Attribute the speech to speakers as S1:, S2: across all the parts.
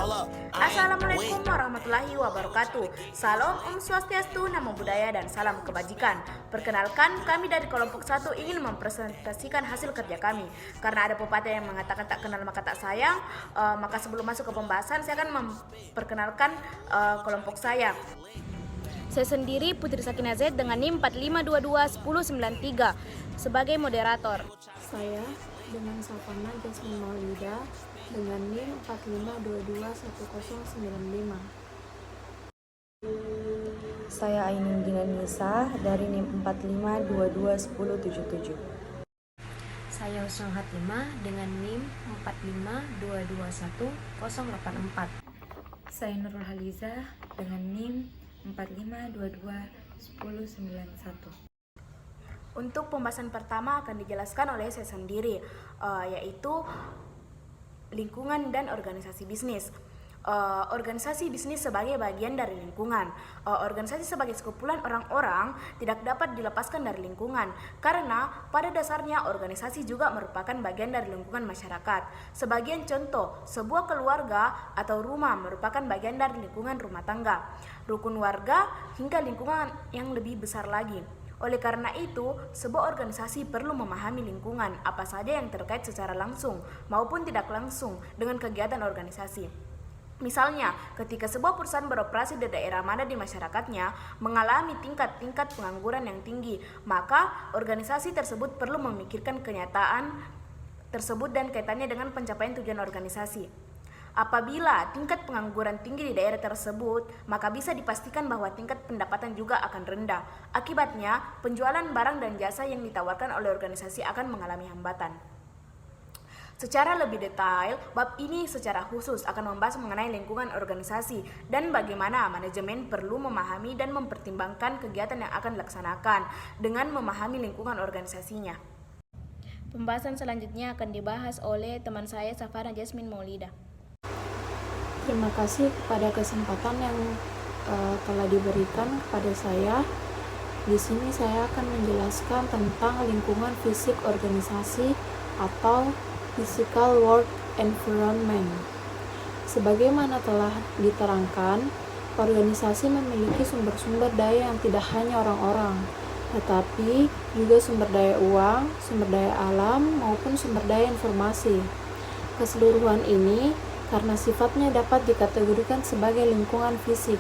S1: Assalamualaikum warahmatullahi wabarakatuh. Salam Om Swastiastu, Namo Buddhaya, dan salam kebajikan. Perkenalkan, kami dari kelompok 1 ingin mempresentasikan hasil kerja kami. Karena ada pepatah yang mengatakan tak kenal maka tak sayang, maka sebelum masuk ke pembahasan, saya akan memperkenalkan kelompok saya. Saya sendiri Putri Sakina Z dengan NIM 45221093 sebagai moderator.
S2: Saya dengan Savana Jasmine Maulida dengan NIM 45221095.
S3: Saya Ainun Gina Nisa dari NIM 45221077.
S4: Saya Usang Hatimah dengan NIM 452210084.
S5: Saya Nurul Haliza dengan NIM 45221091.
S1: Untuk pembahasan pertama akan dijelaskan oleh saya sendiri, yaitu lingkungan dan organisasi bisnis. Organisasi bisnis sebagai bagian dari lingkungan. Organisasi sebagai sekumpulan orang-orang tidak dapat dilepaskan dari lingkungan, karena pada dasarnya organisasi juga merupakan bagian dari lingkungan masyarakat. Sebagian contoh, sebuah keluarga atau rumah merupakan bagian dari lingkungan rumah tangga, rukun warga, hingga lingkungan yang lebih besar lagi. Oleh karena itu, sebuah organisasi perlu memahami lingkungan apa saja yang terkait secara langsung maupun tidak langsung dengan kegiatan organisasi. Misalnya, ketika sebuah perusahaan beroperasi di daerah mana di masyarakatnya mengalami tingkat pengangguran yang tinggi, maka organisasi tersebut perlu memikirkan kenyataan tersebut dan kaitannya dengan pencapaian tujuan organisasi. Apabila tingkat pengangguran tinggi di daerah tersebut, maka bisa dipastikan bahwa tingkat pendapatan juga akan rendah. Akibatnya, penjualan barang dan jasa yang ditawarkan oleh organisasi akan mengalami hambatan. Secara lebih detail, bab ini secara khusus akan membahas mengenai lingkungan organisasi dan bagaimana manajemen perlu memahami dan mempertimbangkan kegiatan yang akan dilaksanakan dengan memahami lingkungan organisasinya. Pembahasan selanjutnya akan dibahas oleh teman saya Savana Jasmine Maulida.
S2: Terima kasih kepada kesempatan yang telah diberikan kepada saya. Di sini saya akan menjelaskan tentang lingkungan fisik organisasi atau physical work environment. Sebagaimana telah diterangkan, organisasi memiliki sumber-sumber daya yang tidak hanya orang-orang, tetapi juga sumber daya uang, sumber daya alam, maupun sumber daya informasi. Keseluruhan ini karena sifatnya dapat dikategorikan sebagai lingkungan fisik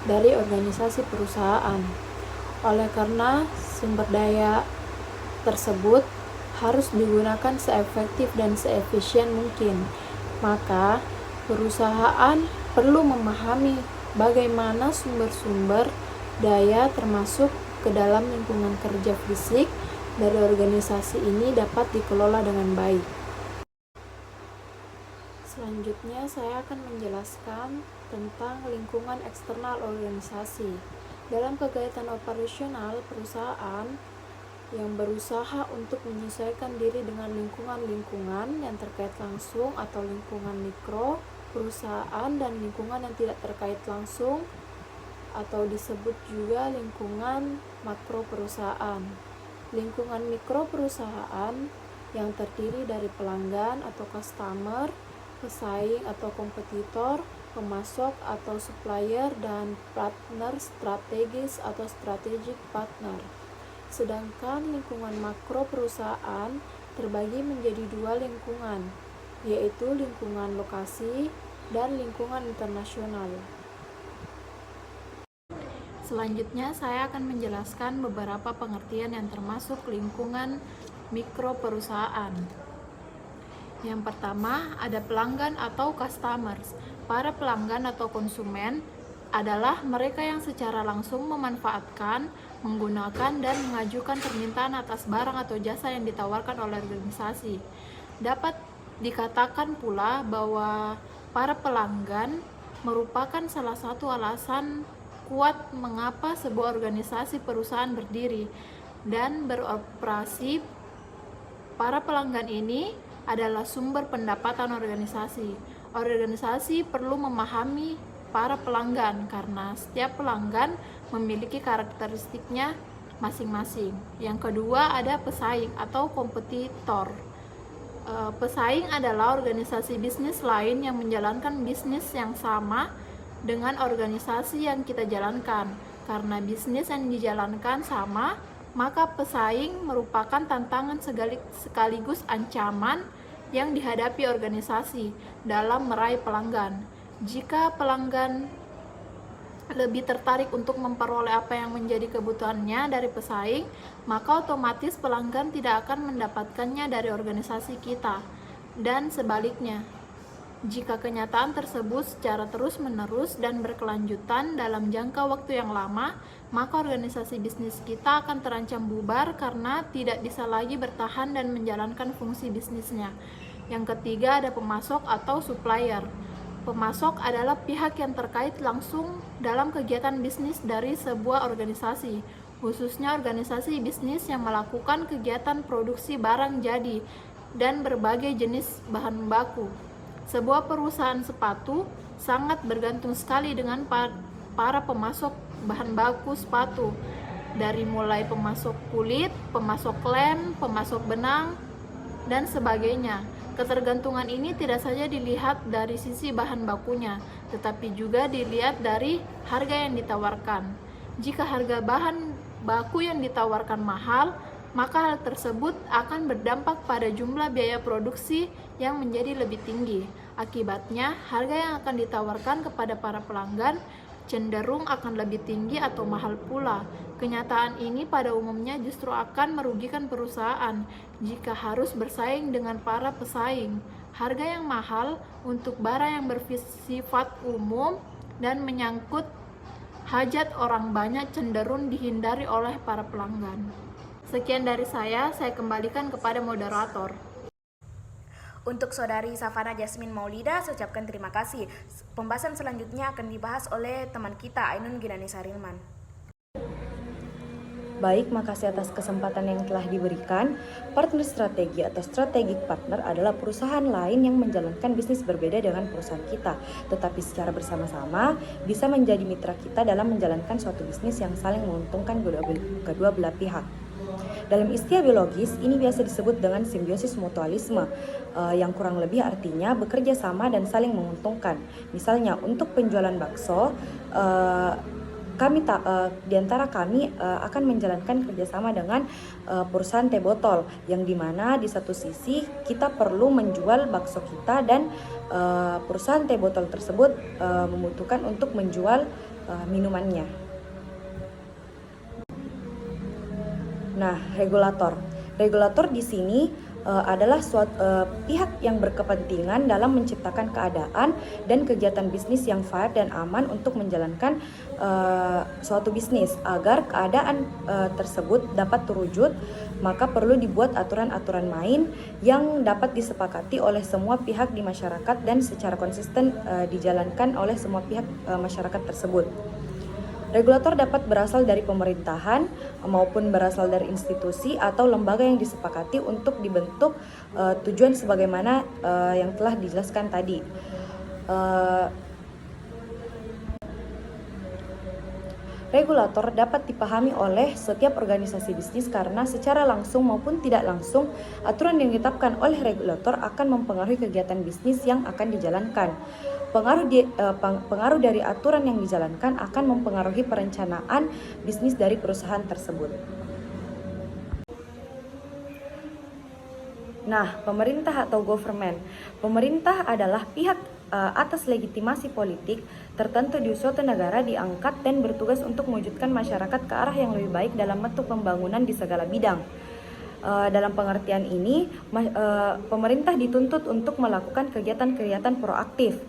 S2: dari organisasi perusahaan. Oleh karena sumber daya tersebut harus digunakan seefektif dan seefisien mungkin, maka perusahaan perlu memahami bagaimana sumber-sumber daya termasuk ke dalam lingkungan kerja fisik dari organisasi ini dapat dikelola dengan baik. Selanjutnya saya akan menjelaskan tentang lingkungan eksternal organisasi. Dalam kegiatan operasional perusahaan yang berusaha untuk menyesuaikan diri dengan lingkungan yang terkait langsung atau lingkungan mikro perusahaan dan lingkungan yang tidak terkait langsung atau disebut juga lingkungan makro perusahaan. Lingkungan mikro perusahaan yang terdiri dari pelanggan atau customer, pesaing atau kompetitor, pemasok atau supplier, dan partner strategis atau strategic partner. Sedangkan lingkungan makro perusahaan terbagi menjadi dua lingkungan, yaitu lingkungan lokasi dan lingkungan internasional. Selanjutnya saya akan menjelaskan beberapa pengertian yang termasuk lingkungan mikro perusahaan. Yang pertama, ada pelanggan atau customers. Para pelanggan atau konsumen adalah mereka yang secara langsung memanfaatkan, menggunakan, dan mengajukan permintaan atas barang atau jasa yang ditawarkan oleh organisasi. Dapat dikatakan pula bahwa para pelanggan merupakan salah satu alasan kuat mengapa sebuah organisasi perusahaan berdiri dan beroperasi. Para pelanggan ini adalah sumber pendapatan organisasi. Organisasi perlu memahami para pelanggan karena setiap pelanggan memiliki karakteristiknya masing-masing. Yang kedua ada pesaing atau kompetitor. Pesaing adalah organisasi bisnis lain yang menjalankan bisnis yang sama dengan organisasi yang kita jalankan. Karena bisnis yang dijalankan sama, maka pesaing merupakan tantangan sekaligus ancaman yang dihadapi organisasi dalam meraih pelanggan. Jika pelanggan lebih tertarik untuk memperoleh apa yang menjadi kebutuhannya dari pesaing, maka otomatis pelanggan tidak akan mendapatkannya dari organisasi kita. Dan sebaliknya, jika kenyataan tersebut secara terus-menerus dan berkelanjutan dalam jangka waktu yang lama, maka organisasi bisnis kita akan terancam bubar karena tidak bisa lagi bertahan dan menjalankan fungsi bisnisnya. Yang ketiga ada pemasok atau supplier. Pemasok adalah pihak yang terkait langsung dalam kegiatan bisnis dari sebuah organisasi, khususnya organisasi bisnis yang melakukan kegiatan produksi barang jadi dan berbagai jenis bahan baku. Sebuah perusahaan sepatu sangat bergantung sekali dengan para pemasok bahan baku sepatu, dari mulai pemasok kulit, pemasok lem, pemasok benang, dan sebagainya. Ketergantungan ini tidak saja dilihat dari sisi bahan bakunya, tetapi juga dilihat dari harga yang ditawarkan. Jika harga bahan baku yang ditawarkan mahal, maka hal tersebut akan berdampak pada jumlah biaya produksi yang menjadi lebih tinggi. Akibatnya, harga yang akan ditawarkan kepada para pelanggan cenderung akan lebih tinggi atau mahal pula. Kenyataan ini pada umumnya justru akan merugikan perusahaan jika harus bersaing dengan para pesaing. Harga yang mahal untuk barang yang bersifat umum dan menyangkut hajat orang banyak cenderung dihindari oleh para pelanggan. Sekian dari saya kembalikan kepada moderator.
S1: Untuk Saudari Safana Jasmine Maulida, saya ucapkan terima kasih. Pembahasan selanjutnya akan dibahas oleh teman kita, Ainun Ginanisa Rilman.
S3: Baik, makasih atas kesempatan yang telah diberikan. Partner strategi atau strategic partner adalah perusahaan lain yang menjalankan bisnis berbeda dengan perusahaan kita, tetapi secara bersama-sama bisa menjadi mitra kita dalam menjalankan suatu bisnis yang saling menguntungkan kedua belah pihak. Dalam istilah biologis, ini biasa disebut dengan simbiosis mutualisme, yang kurang lebih artinya bekerja sama dan saling menguntungkan. Misalnya, untuk penjualan bakso, di antara kami akan menjalankan kerjasama dengan perusahaan teh botol, yang dimana di satu sisi kita perlu menjual bakso kita dan perusahaan teh botol tersebut membutuhkan untuk menjual minumannya. Nah, regulator di sini adalah pihak yang berkepentingan dalam menciptakan keadaan dan kegiatan bisnis yang fair dan aman untuk menjalankan suatu bisnis. Agar keadaan tersebut dapat terwujud, maka perlu dibuat aturan-aturan main yang dapat disepakati oleh semua pihak di masyarakat dan secara konsisten dijalankan oleh semua pihak masyarakat tersebut. Regulator dapat berasal dari pemerintahan maupun berasal dari institusi atau lembaga yang disepakati untuk dibentuk tujuan sebagaimana yang telah dijelaskan tadi. Regulator dapat dipahami oleh setiap organisasi bisnis karena secara langsung maupun tidak langsung aturan yang ditetapkan oleh regulator akan mempengaruhi kegiatan bisnis yang akan dijalankan. Pengaruh dari aturan yang dijalankan akan mempengaruhi perencanaan bisnis dari perusahaan tersebut. Nah, pemerintah atau government. Pemerintah adalah pihak atas legitimasi politik tertentu di suatu negara diangkat dan bertugas untuk mewujudkan masyarakat ke arah yang lebih baik dalam bentuk pembangunan di segala bidang. Dalam pengertian ini, pemerintah dituntut untuk melakukan kegiatan-kegiatan proaktif,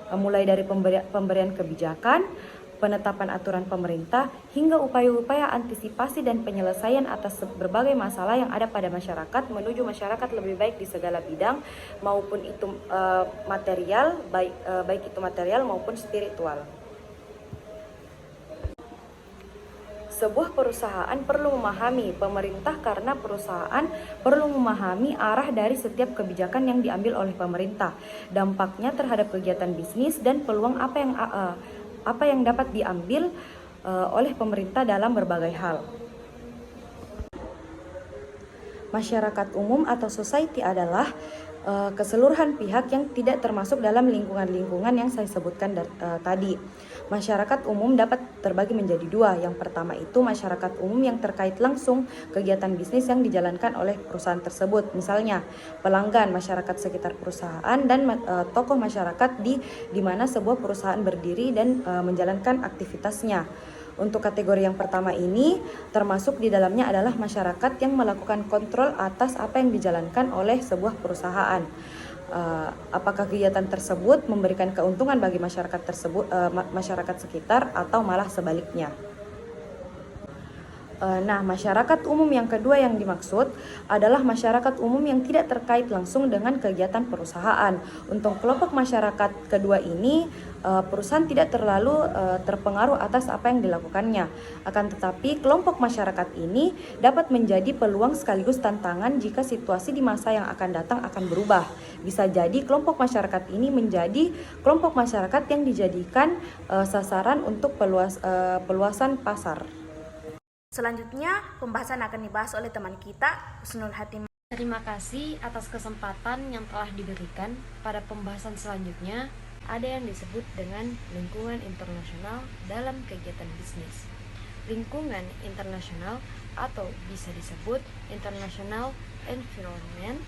S3: mulai dari pemberian kebijakan, penetapan aturan pemerintah, hingga upaya-upaya antisipasi dan penyelesaian atas berbagai masalah yang ada pada masyarakat menuju masyarakat lebih baik di segala bidang, maupun itu material, baik itu material maupun spiritual. Sebuah perusahaan perlu memahami pemerintah karena perusahaan perlu memahami arah dari setiap kebijakan yang diambil oleh pemerintah, dampaknya terhadap kegiatan bisnis dan peluang apa yang dapat diambil oleh pemerintah dalam berbagai hal. Masyarakat umum atau society adalah keseluruhan pihak yang tidak termasuk dalam lingkungan-lingkungan yang saya sebutkan tadi. Masyarakat umum dapat terbagi menjadi dua. Yang pertama itu masyarakat umum yang terkait langsung kegiatan bisnis yang dijalankan oleh perusahaan tersebut. Misalnya pelanggan, masyarakat sekitar perusahaan, dan tokoh masyarakat di mana sebuah perusahaan berdiri dan menjalankan aktivitasnya. Untuk kategori yang pertama ini termasuk di dalamnya adalah masyarakat yang melakukan kontrol atas apa yang dijalankan oleh sebuah perusahaan. Apakah kegiatan tersebut memberikan keuntungan bagi masyarakat tersebut, masyarakat sekitar, atau malah sebaliknya. Nah, masyarakat umum yang kedua yang dimaksud adalah masyarakat umum yang tidak terkait langsung dengan kegiatan perusahaan. Untuk kelompok masyarakat kedua ini, perusahaan tidak terlalu terpengaruh atas apa yang dilakukannya. Akan tetapi, kelompok masyarakat ini dapat menjadi peluang sekaligus tantangan jika situasi di masa yang akan datang akan berubah. Bisa jadi kelompok masyarakat ini menjadi kelompok masyarakat yang dijadikan sasaran untuk peluasan pasar.
S1: Selanjutnya, pembahasan akan dibahas oleh teman kita, Husnul Hatimah.
S4: Terima kasih atas kesempatan yang telah diberikan. Pada pembahasan selanjutnya, ada yang disebut dengan lingkungan internasional dalam kegiatan bisnis. Lingkungan internasional atau bisa disebut international environment.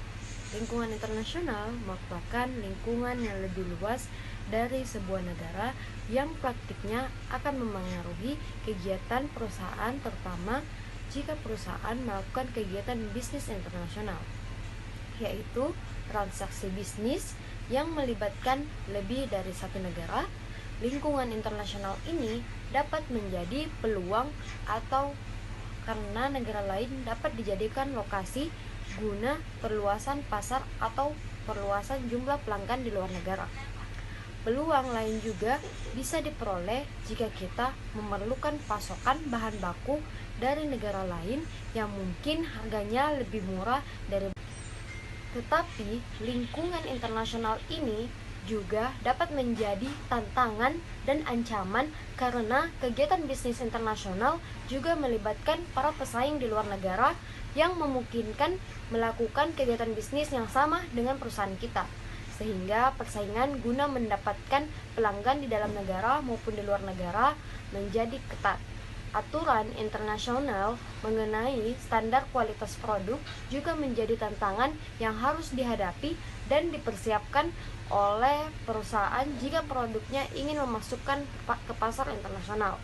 S4: Lingkungan internasional merupakan lingkungan yang lebih luas dari sebuah negara yang praktiknya akan memengaruhi kegiatan perusahaan, terutama jika perusahaan melakukan kegiatan bisnis internasional, yaitu transaksi bisnis yang melibatkan lebih dari satu negara. Lingkungan internasional ini dapat menjadi peluang atau karena negara lain dapat dijadikan lokasi guna perluasan pasar atau perluasan jumlah pelanggan di luar negara. Peluang lain juga bisa diperoleh jika kita memerlukan pasokan bahan baku dari negara lain yang mungkin harganya lebih murah dari. Tetapi lingkungan internasional ini juga dapat menjadi tantangan dan ancaman karena kegiatan bisnis internasional juga melibatkan para pesaing di luar negara yang memungkinkan melakukan kegiatan bisnis yang sama dengan perusahaan kita, sehingga persaingan guna mendapatkan pelanggan di dalam negara maupun di luar negara menjadi ketat. Aturan internasional mengenai standar kualitas produk juga menjadi tantangan yang harus dihadapi dan dipersiapkan oleh perusahaan jika produknya ingin memasukkan ke pasar internasional.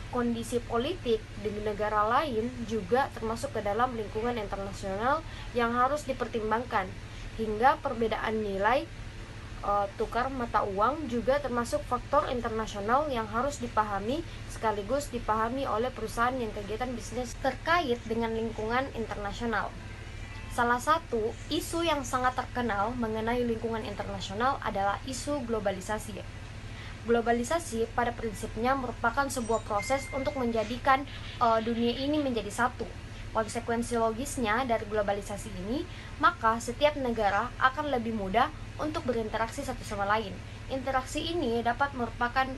S4: Kondisi politik di negara lain juga termasuk ke dalam lingkungan internasional yang harus dipertimbangkan, hingga perbedaan nilai tukar mata uang juga termasuk faktor internasional yang harus dipahami sekaligus dipahami oleh perusahaan yang kegiatan bisnis terkait dengan lingkungan internasional. Salah satu isu yang sangat terkenal mengenai lingkungan internasional adalah isu globalisasi. Globalisasi pada prinsipnya merupakan sebuah proses untuk menjadikan dunia ini menjadi satu. Konsekuensi logisnya dari globalisasi ini, maka setiap negara akan lebih mudah untuk berinteraksi satu sama lain. Interaksi ini dapat merupakan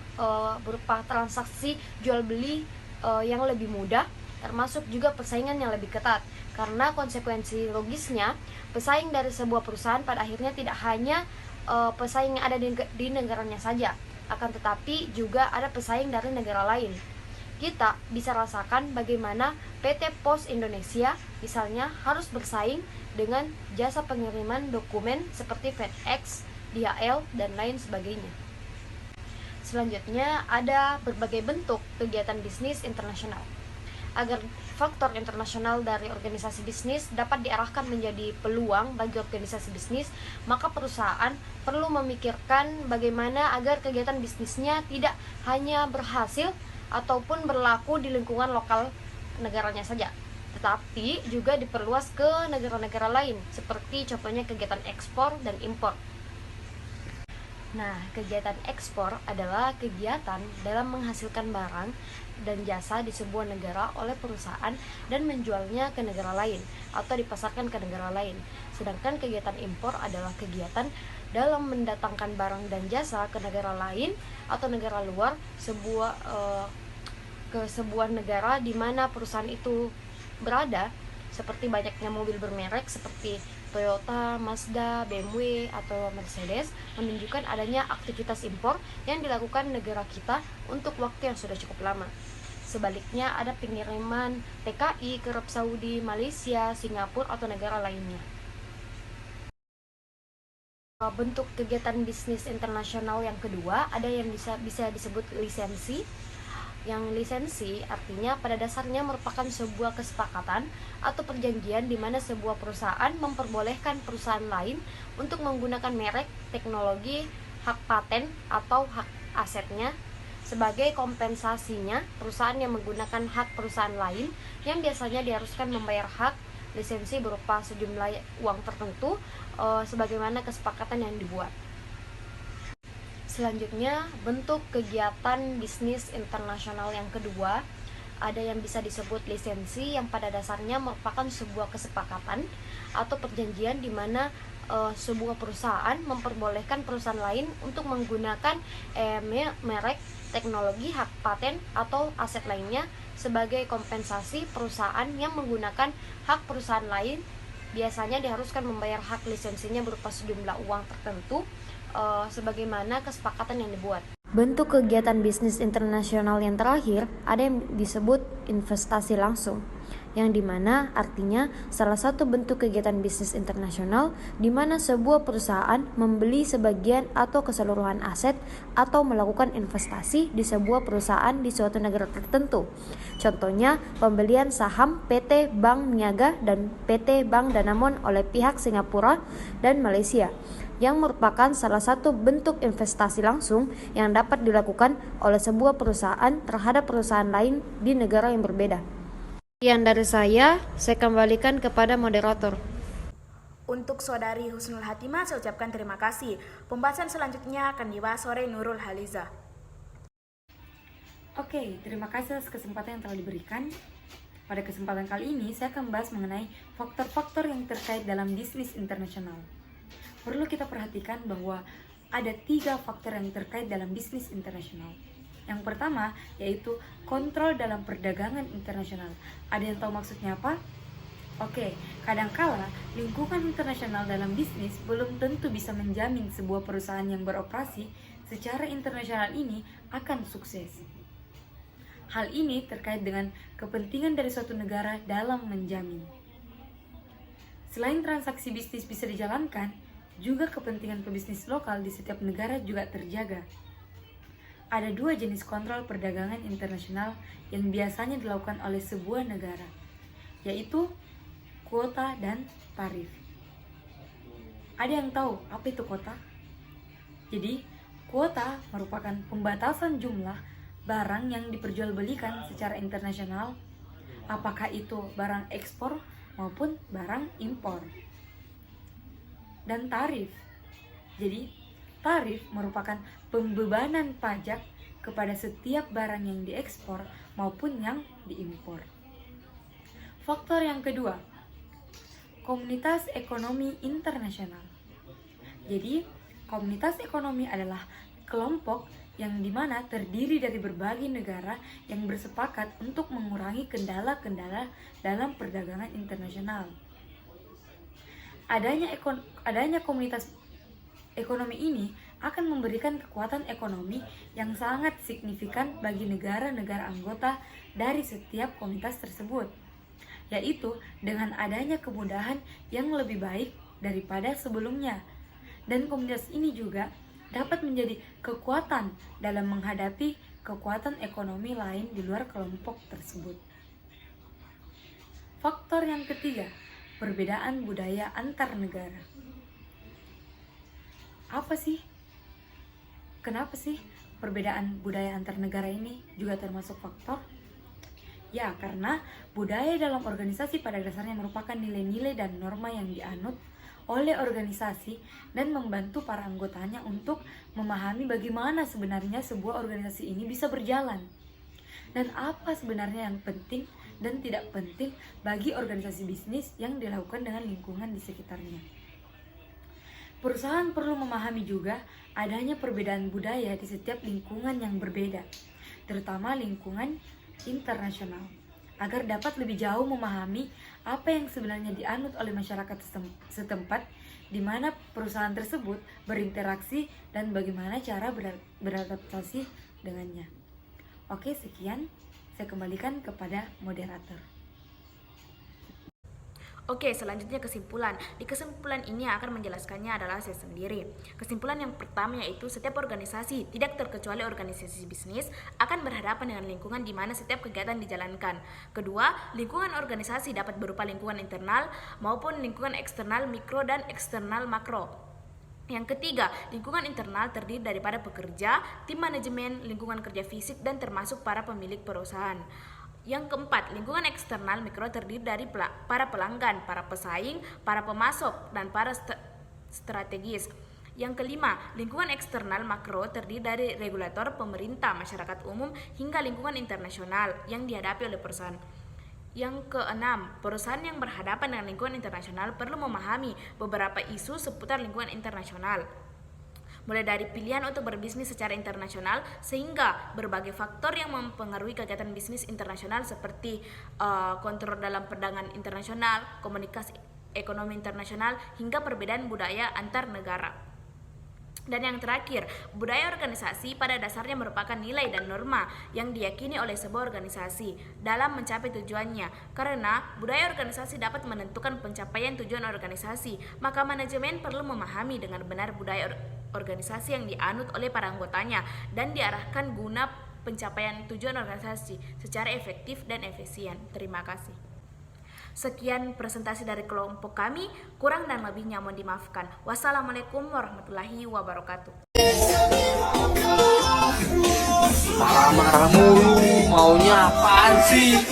S4: berupa transaksi jual beli yang lebih mudah, termasuk juga persaingan yang lebih ketat. Karena konsekuensi logisnya, pesaing dari sebuah perusahaan pada akhirnya tidak hanya pesaing yang ada di negaranya saja, akan tetapi juga ada pesaing dari negara lain. Kita bisa rasakan bagaimana PT Pos Indonesia misalnya harus bersaing dengan jasa pengiriman dokumen seperti FedEx, DHL, dan lain sebagainya. Selanjutnya ada berbagai bentuk kegiatan bisnis internasional. Agar faktor internasional dari organisasi bisnis dapat diarahkan menjadi peluang bagi organisasi bisnis, maka perusahaan perlu memikirkan bagaimana agar kegiatan bisnisnya tidak hanya berhasil ataupun berlaku di lingkungan lokal negaranya saja, tetapi juga diperluas ke negara-negara lain, seperti contohnya kegiatan ekspor dan impor. Nah, kegiatan ekspor adalah kegiatan dalam menghasilkan barang dan jasa di sebuah negara oleh perusahaan dan menjualnya ke negara lain atau dipasarkan ke negara lain. Sedangkan kegiatan impor adalah kegiatan dalam mendatangkan barang dan jasa ke negara lain atau negara luar ke sebuah negara di mana perusahaan itu berada, seperti banyaknya mobil bermerek seperti Toyota, Mazda, BMW, atau Mercedes menunjukkan adanya aktivitas impor yang dilakukan negara kita untuk waktu yang sudah cukup lama. Sebaliknya, ada pengiriman TKI ke Arab Saudi, Malaysia, Singapura, atau negara lainnya. Bentuk kegiatan bisnis internasional yang kedua ada yang bisa disebut lisensi. Yang lisensi artinya pada dasarnya merupakan sebuah kesepakatan atau perjanjian di mana sebuah perusahaan memperbolehkan perusahaan lain untuk menggunakan merek, teknologi, hak paten, atau hak asetnya. Sebagai kompensasinya, perusahaan yang menggunakan hak perusahaan lain yang biasanya diharuskan membayar hak lisensi berupa sejumlah uang tertentu sebagaimana kesepakatan yang dibuat. Selanjutnya, bentuk kegiatan bisnis internasional yang kedua ada yang bisa disebut lisensi yang pada dasarnya merupakan sebuah kesepakatan atau perjanjian di mana sebuah perusahaan memperbolehkan perusahaan lain untuk menggunakan merek, teknologi, hak paten, atau aset lainnya sebagai kompensasi perusahaan yang menggunakan hak perusahaan lain biasanya diharuskan membayar hak lisensinya berupa sejumlah uang tertentu sebagaimana kesepakatan yang dibuat. Bentuk kegiatan bisnis internasional yang terakhir ada yang disebut investasi langsung, yang dimana artinya salah satu bentuk kegiatan bisnis internasional di mana sebuah perusahaan membeli sebagian atau keseluruhan aset atau melakukan investasi di sebuah perusahaan di suatu negara tertentu. Contohnya pembelian saham PT Bank Niaga dan PT Bank Danamon oleh pihak Singapura dan Malaysia, yang merupakan salah satu bentuk investasi langsung yang dapat dilakukan oleh sebuah perusahaan terhadap perusahaan lain di negara yang berbeda. Sekian dari saya kembalikan kepada moderator.
S1: Untuk Saudari Husnul Hatimah, saya ucapkan terima kasih. Pembahasan selanjutnya akan dibahas oleh Nurul Haliza.
S5: Oke, terima kasih atas kesempatan yang telah diberikan. Pada kesempatan kali ini, saya akan membahas mengenai faktor-faktor yang terkait dalam bisnis internasional. Perlu kita perhatikan bahwa ada 3 faktor yang terkait dalam bisnis internasional. Yang pertama yaitu kontrol dalam perdagangan internasional. Ada yang tahu maksudnya apa? Oke, kadangkala lingkungan internasional dalam bisnis belum tentu bisa menjamin sebuah perusahaan yang beroperasi secara internasional ini akan sukses. Hal ini terkait dengan kepentingan dari suatu negara dalam menjamin. Selain transaksi bisnis bisa dijalankan, juga kepentingan pebisnis lokal di setiap negara juga terjaga. Ada 2 jenis kontrol perdagangan internasional yang biasanya dilakukan oleh sebuah negara, yaitu kuota dan tarif. Ada yang tahu apa itu kuota? Jadi, kuota merupakan pembatasan jumlah barang yang diperjualbelikan secara internasional, apakah itu barang ekspor maupun barang impor. Dan tarif. Jadi, tarif merupakan pembebanan pajak kepada setiap barang yang diekspor maupun yang diimpor. Faktor yang kedua, komunitas ekonomi internasional. Jadi, komunitas ekonomi adalah kelompok yang dimana terdiri dari berbagai negara yang bersepakat untuk mengurangi kendala-kendala dalam perdagangan internasional. Adanya komunitas ekonomi ini akan memberikan kekuatan ekonomi yang sangat signifikan bagi negara-negara anggota dari setiap komunitas tersebut, yaitu dengan adanya kemudahan yang lebih baik daripada sebelumnya. Dan komunitas ini juga dapat menjadi kekuatan dalam menghadapi kekuatan ekonomi lain di luar kelompok tersebut. Faktor yang ketiga, perbedaan budaya antar negara. Apa sih? Kenapa sih perbedaan budaya antar negara ini juga termasuk faktor? Ya, karena budaya dalam organisasi pada dasarnya merupakan nilai-nilai dan norma yang dianut oleh organisasi dan membantu para anggotanya untuk memahami bagaimana sebenarnya sebuah organisasi ini bisa berjalan. Dan apa sebenarnya yang penting dan tidak penting bagi organisasi bisnis yang dilakukan dengan lingkungan di sekitarnya. Perusahaan perlu memahami juga adanya perbedaan budaya di setiap lingkungan yang berbeda, terutama lingkungan internasional. agar dapat lebih jauh memahami apa yang sebenarnya dianut oleh masyarakat setempat, di mana perusahaan tersebut berinteraksi dan bagaimana cara beradaptasi dengannya. Oke, sekian. Saya kembalikan kepada moderator.
S1: Oke, selanjutnya kesimpulan. Di kesimpulan ini akan menjelaskannya adalah saya sendiri. Kesimpulan yang pertama yaitu setiap organisasi, tidak terkecuali organisasi bisnis, akan berhadapan dengan lingkungan di mana setiap kegiatan dijalankan. Kedua, lingkungan organisasi dapat berupa lingkungan internal maupun lingkungan eksternal mikro dan eksternal makro. Yang ketiga, lingkungan internal terdiri daripada pekerja, tim manajemen, lingkungan kerja fisik, dan termasuk para pemilik perusahaan. Yang keempat, lingkungan eksternal mikro terdiri dari para pelanggan, para pesaing, para pemasok, dan para strategis. Yang kelima, lingkungan eksternal makro terdiri dari regulator, pemerintah, masyarakat umum, hingga lingkungan internasional yang dihadapi oleh perusahaan. Yang keenam, perusahaan yang berhadapan dengan lingkungan internasional perlu memahami beberapa isu seputar lingkungan internasional, mulai dari pilihan untuk berbisnis secara internasional sehingga berbagai faktor yang mempengaruhi kegiatan bisnis internasional seperti kontrol dalam perdagangan internasional, komunikasi ekonomi internasional, hingga perbedaan budaya antar negara. Dan yang terakhir, budaya organisasi pada dasarnya merupakan nilai dan norma yang diyakini oleh sebuah organisasi dalam mencapai tujuannya. Karena budaya organisasi dapat menentukan pencapaian tujuan organisasi, maka manajemen perlu memahami dengan benar budaya organisasi yang dianut oleh para anggotanya dan diarahkan guna pencapaian tujuan organisasi secara efektif dan efisien. Terima kasih. Sekian presentasi dari kelompok kami, kurang dan lebihnya mohon dimaafkan. Wassalamualaikum warahmatullahi wabarakatuh.
S6: Marah-marah mulu, maunya apaan sih?